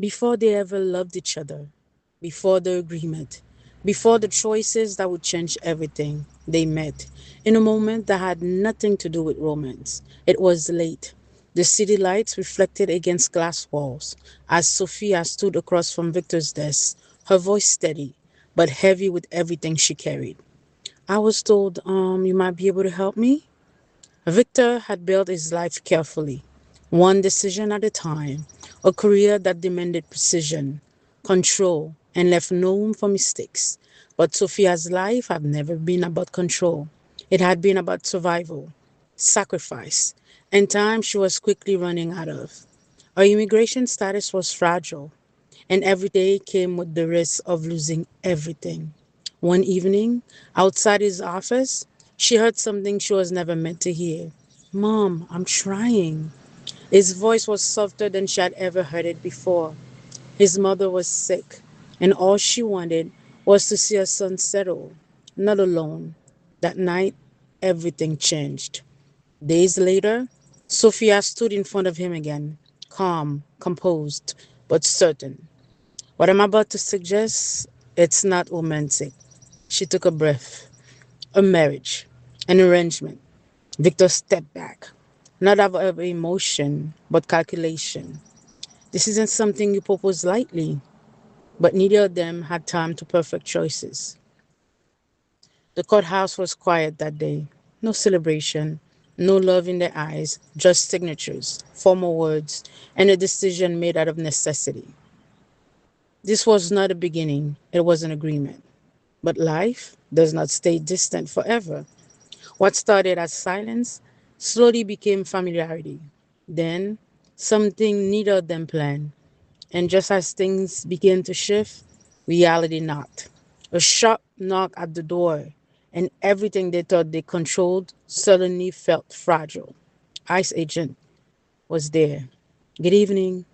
before they ever loved each other, before the agreement, before the choices that would change everything. They met in a moment that had nothing to do with romance. It was late. The city lights reflected against glass walls as Sophia stood across from Victor's desk, her voice steady but heavy with everything she carried. I was told, you might be able to help me? Victor had built his life carefully, one decision at a time, a career that demanded precision, control, and left no room for mistakes. But Sophia's life had never been about control. It had been about survival, sacrifice, and time she was quickly running out of. Her immigration status was fragile, and every day came with the risk of losing everything. One evening, outside his office, she heard something she was never meant to hear. Mom, I'm trying. His voice was softer than she had ever heard it before. His mother was sick, and all she wanted was to see her son settle, not alone. That night, everything changed. Days later, Sophia stood in front of him again, calm, composed, but certain. What I'm about to suggest, it's not romantic. She took a breath. A marriage, an arrangement. Victor stepped back. Not out of emotion, but calculation. This isn't something you propose lightly, but neither of them had time to perfect choices. The courthouse was quiet that day. No celebration, no love in their eyes, just signatures, formal words, and a decision made out of necessity. This was not a beginning, it was an agreement. But life does not stay distant forever. What started as silence slowly became familiarity. Then something neither of them planned. And just as things began to shift, reality knocked. A sharp knock at the door, and everything they thought they controlled suddenly felt fragile. ICE agent was there. Good evening.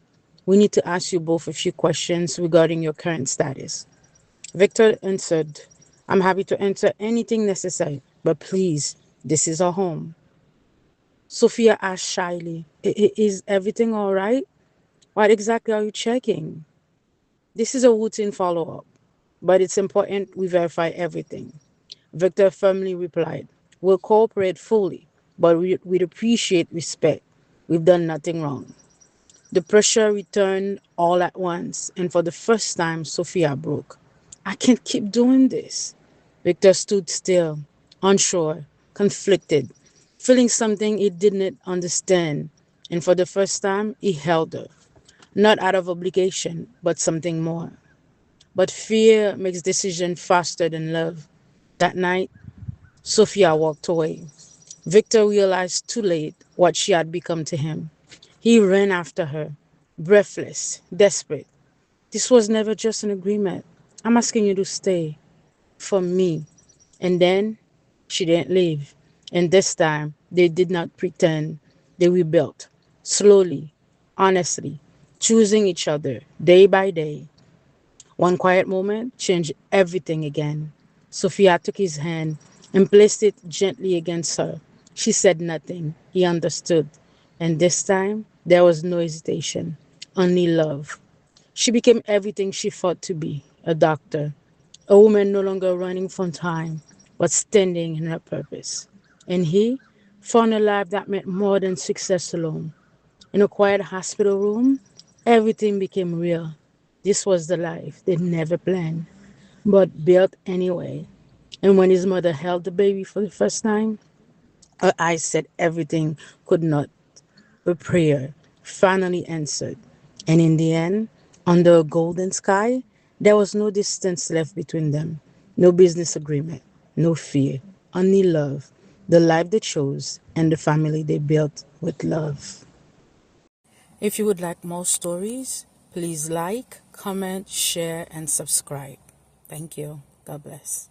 We need to ask you both a few questions regarding your current status. Victor answered, I'm happy to answer anything necessary, but please, this is our home. Sophia asked shyly, Is everything all right? What exactly are you checking? This is a routine follow up, but it's important we verify everything. Victor firmly replied, We'll cooperate fully, but we'd appreciate respect. We've done nothing wrong. The pressure returned all at once, and for the first time, Sophia broke. I can't keep doing this. Victor stood still, unsure, conflicted, feeling something he didn't understand, and for the first time, he held her, not out of obligation, but something more. But fear makes decision faster than love. That night, Sophia walked away. Victor realized too late what she had become to him. He ran after her, breathless, desperate. This was never just an agreement. I'm asking you to stay for me. And then she didn't leave. And this time, they did not pretend. They rebuilt, slowly, honestly, choosing each other day by day. One quiet moment changed everything again. Sophia took his hand and placed it gently against her. She said nothing. He understood. And this time, there was no hesitation, only love. She became everything she fought to be, a doctor, a woman no longer running from time, but standing in her purpose. And he found a life that meant more than success alone. In a quiet hospital room, everything became real. This was the life they never planned, but built anyway. And when his mother held the baby for the first time, her eyes said everything could not. A prayer finally answered. And in the end, under a golden sky, there was no distance left between them, no business agreement, no fear, only love, the life they chose, and the family they built with love. If you would like more stories, please like, comment, share, and subscribe. Thank you. God bless.